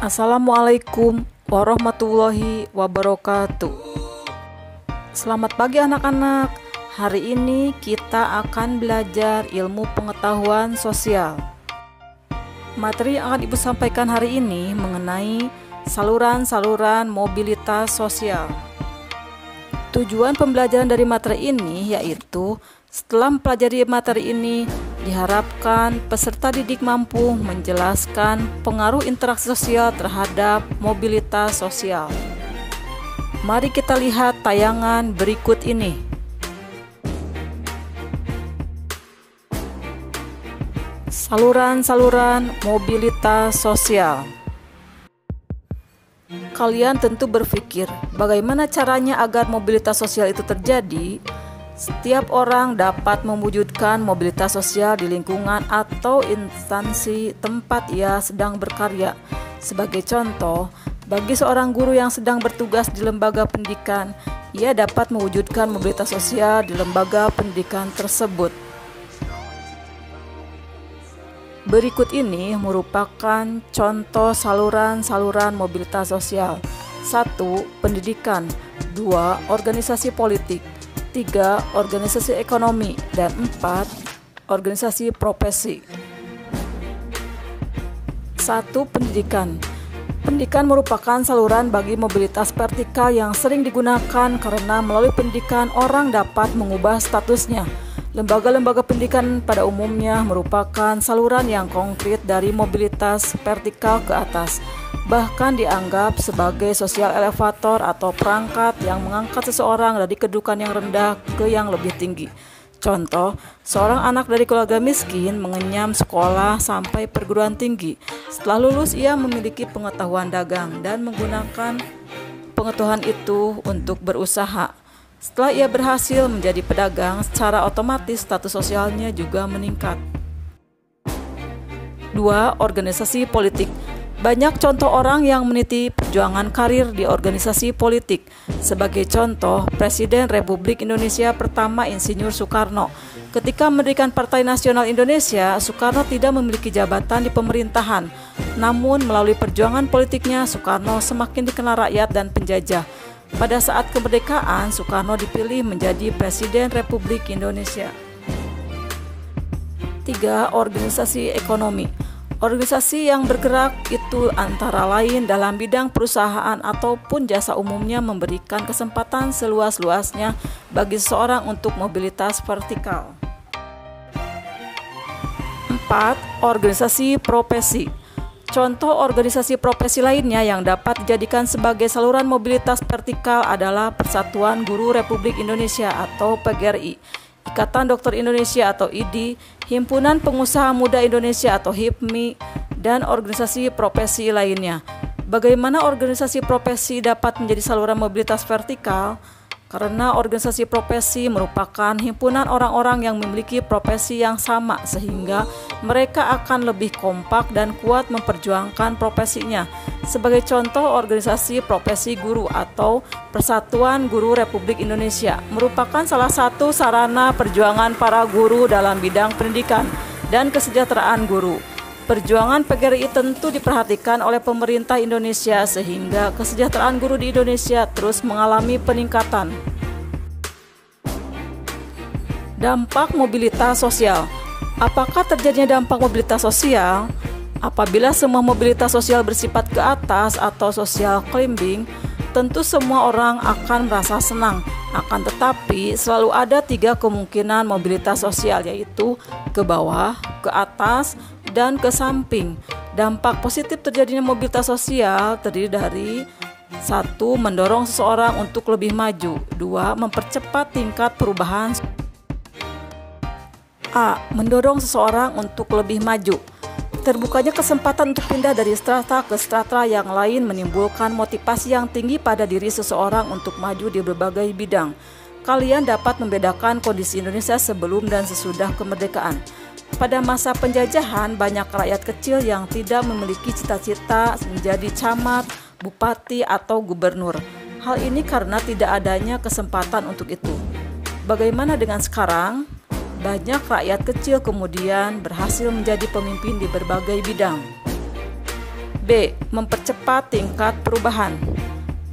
Assalamualaikum warahmatullahi wabarakatuh. Selamat pagi anak-anak. Hari ini kita akan belajar ilmu pengetahuan sosial. Materi yang akan Ibu sampaikan hari ini mengenai saluran-saluran mobilitas sosial. Tujuan pembelajaran dari materi ini yaitu setelah mempelajari materi ini, diharapkan peserta didik mampu menjelaskan pengaruh interaksi sosial terhadap mobilitas sosial. Mari kita lihat tayangan berikut ini. Saluran-saluran mobilitas sosial. Kalian tentu berpikir, bagaimana caranya agar mobilitas sosial itu terjadi? Setiap orang dapat mewujudkan mobilitas sosial di lingkungan atau instansi tempat ia sedang berkarya. Sebagai contoh, bagi seorang guru yang sedang bertugas di lembaga pendidikan, ia dapat mewujudkan mobilitas sosial di lembaga pendidikan tersebut. Berikut ini merupakan contoh saluran-saluran mobilitas sosial. 1. Pendidikan. 2. Organisasi politik. 3. Organisasi ekonomi. Dan 4. Organisasi profesi. 1. Pendidikan. Pendidikan merupakan saluran bagi mobilitas vertikal yang sering digunakan karena melalui pendidikan orang dapat mengubah statusnya. Lembaga-lembaga pendidikan pada umumnya merupakan saluran yang konkret dari mobilitas vertikal ke atas, bahkan dianggap sebagai sosial elevator atau perangkat yang mengangkat seseorang dari kedudukan yang rendah ke yang lebih tinggi. Contoh, seorang anak dari keluarga miskin mengenyam sekolah sampai perguruan tinggi. Setelah lulus, ia memiliki pengetahuan dagang dan menggunakan pengetahuan itu untuk berusaha. Setelah ia berhasil menjadi pedagang, secara otomatis status sosialnya juga meningkat. 2. Organisasi politik. Banyak contoh orang yang meniti perjuangan karir di organisasi politik. Sebagai contoh, Presiden Republik Indonesia pertama Insinyur Soekarno. Ketika mendirikan Partai Nasional Indonesia, Soekarno tidak memiliki jabatan di pemerintahan. Namun melalui perjuangan politiknya, Soekarno semakin dikenal rakyat dan penjajah. Pada saat kemerdekaan, Soekarno dipilih menjadi Presiden Republik Indonesia. 3. Organisasi ekonomi. Organisasi yang bergerak itu antara lain dalam bidang perusahaan ataupun jasa umumnya memberikan kesempatan seluas-luasnya bagi seseorang untuk mobilitas vertikal. 4. Organisasi profesi. Contoh organisasi profesi lainnya yang dapat dijadikan sebagai saluran mobilitas vertikal adalah Persatuan Guru Republik Indonesia atau PGRI, Ikatan Dokter Indonesia atau IDI, Himpunan Pengusaha Muda Indonesia atau HIPMI, dan organisasi profesi lainnya. Bagaimana organisasi profesi dapat menjadi saluran mobilitas vertikal? Karena organisasi profesi merupakan himpunan orang-orang yang memiliki profesi yang sama sehingga mereka akan lebih kompak dan kuat memperjuangkan profesinya. Sebagai contoh, organisasi profesi guru atau Persatuan Guru Republik Indonesia merupakan salah satu sarana perjuangan para guru dalam bidang pendidikan dan kesejahteraan guru. Perjuangan PGRI tentu diperhatikan oleh pemerintah Indonesia sehingga kesejahteraan guru di Indonesia terus mengalami peningkatan. Dampak mobilitas sosial. Apakah terjadinya dampak mobilitas sosial? Apabila semua mobilitas sosial bersifat ke atas atau social climbing, tentu semua orang akan merasa senang. Akan tetapi selalu ada 3 kemungkinan mobilitas sosial, yaitu ke bawah, ke atas, dan ke samping. Dampak positif terjadinya mobilitas sosial terdiri dari 1. Mendorong seseorang untuk lebih maju. 2. Mempercepat tingkat perubahan. A. Mendorong seseorang untuk lebih maju. Terbukanya kesempatan untuk pindah dari strata ke strata yang lain menimbulkan motivasi yang tinggi pada diri seseorang untuk maju di berbagai bidang. Kalian dapat membedakan kondisi Indonesia sebelum dan sesudah kemerdekaan. Pada masa penjajahan, banyak rakyat kecil yang tidak memiliki cita-cita menjadi camat, bupati, atau gubernur. Hal ini karena tidak adanya kesempatan untuk itu. Bagaimana dengan sekarang? Banyak rakyat kecil kemudian berhasil menjadi pemimpin di berbagai bidang. B. B. Mempercepat tingkat perubahan.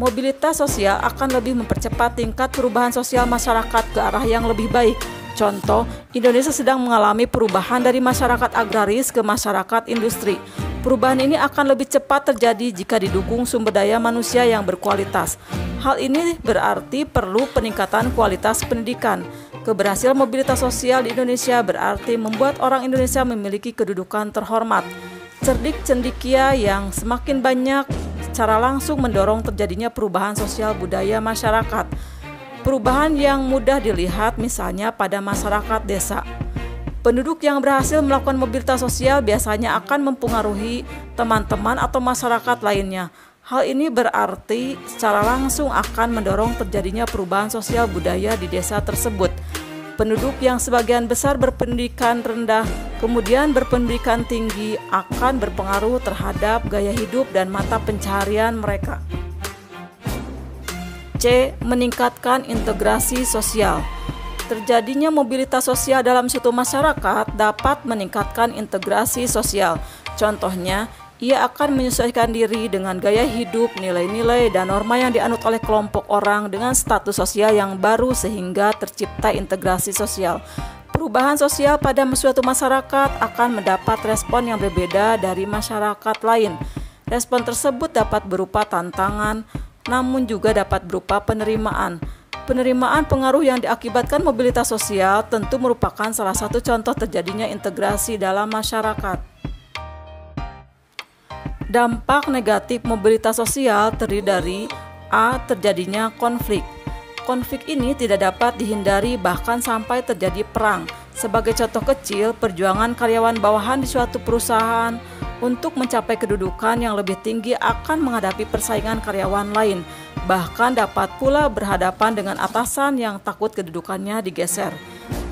Mobilitas sosial akan lebih mempercepat tingkat perubahan sosial masyarakat ke arah yang lebih baik. Contoh, Indonesia sedang mengalami perubahan dari masyarakat agraris ke masyarakat industri. Perubahan ini akan lebih cepat terjadi jika didukung sumber daya manusia yang berkualitas. Hal ini berarti perlu peningkatan kualitas pendidikan. Keberhasilan mobilitas sosial di Indonesia berarti membuat orang Indonesia memiliki kedudukan terhormat. Cerdik cendekia yang semakin banyak secara langsung mendorong terjadinya perubahan sosial budaya masyarakat. Perubahan yang mudah dilihat misalnya pada masyarakat desa. Penduduk yang berhasil melakukan mobilitas sosial biasanya akan mempengaruhi teman-teman atau masyarakat lainnya. Hal ini berarti secara langsung akan mendorong terjadinya perubahan sosial budaya di desa tersebut. Penduduk yang sebagian besar berpendidikan rendah, kemudian berpendidikan tinggi akan berpengaruh terhadap gaya hidup dan mata pencaharian mereka. C. Meningkatkan integrasi sosial. Terjadinya mobilitas sosial dalam suatu masyarakat dapat meningkatkan integrasi sosial. Contohnya, ia akan menyesuaikan diri dengan gaya hidup, nilai-nilai, dan norma yang dianut oleh kelompok orang dengan status sosial yang baru sehingga tercipta integrasi sosial. Perubahan sosial pada suatu masyarakat akan mendapat respon yang berbeda dari masyarakat lain. Respon tersebut dapat berupa tantangan, namun juga dapat berupa penerimaan. Penerimaan pengaruh yang diakibatkan mobilitas sosial tentu merupakan salah satu contoh terjadinya integrasi dalam masyarakat. Dampak negatif mobilitas sosial terdiri dari A. Terjadinya konflik. Konflik ini tidak dapat dihindari bahkan sampai terjadi perang. Sebagai contoh kecil, perjuangan karyawan bawahan di suatu perusahaan untuk mencapai kedudukan yang lebih tinggi akan menghadapi persaingan karyawan lain. Bahkan dapat pula berhadapan dengan atasan yang takut kedudukannya digeser.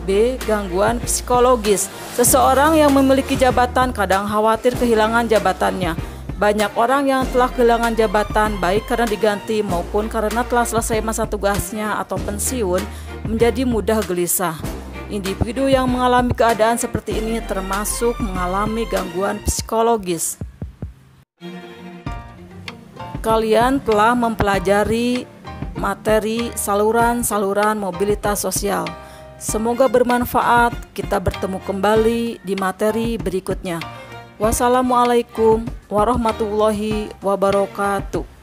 B. Gangguan psikologis. Seseorang yang memiliki jabatan kadang khawatir kehilangan jabatannya. Banyak orang yang telah kehilangan jabatan baik karena diganti maupun karena telah selesai masa tugasnya atau pensiun menjadi mudah gelisah. Individu yang mengalami keadaan seperti ini termasuk mengalami gangguan psikologis. Kalian telah mempelajari materi saluran-saluran mobilitas sosial. Semoga bermanfaat. Kita bertemu kembali di materi berikutnya. Wassalamualaikum warahmatullahi wabarakatuh.